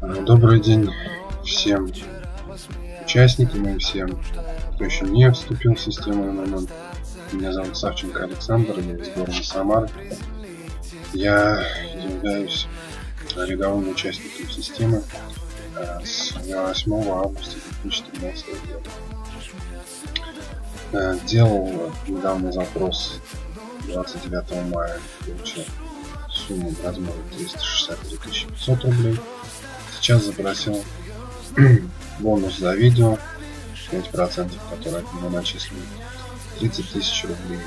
Добрый день всем участникам и всем, кто еще не вступил в систему МММ. Меня зовут Савченко Александр, я из города Самары. Я являюсь рядовым участником системы с 8 августа 2013 года. Делал недавно запрос 29 мая, получил сумму в размере 363 500 рублей. Сейчас запросил бонус за видео 5%, который от него начислен, 30 тысяч рублей.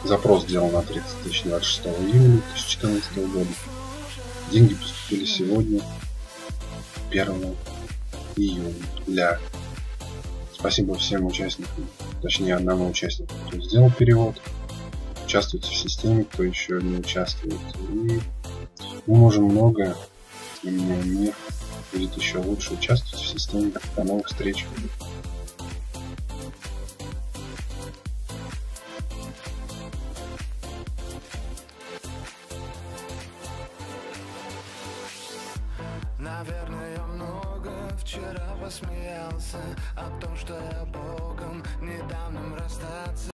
Запрос сделал на 30 тысяч 26 июня 2014 года. Деньги поступили сегодня, 1 июля. Спасибо всем участникам, точнее одному участнику, кто сделал перевод. Участвуйте в системе, кто еще не участвует. И мы можем многое. И мир будет еще лучше. Участвовать в системе. До новых встреч. Наверное, я много вчера посмеялся о том, что я Богом недавним расстаться.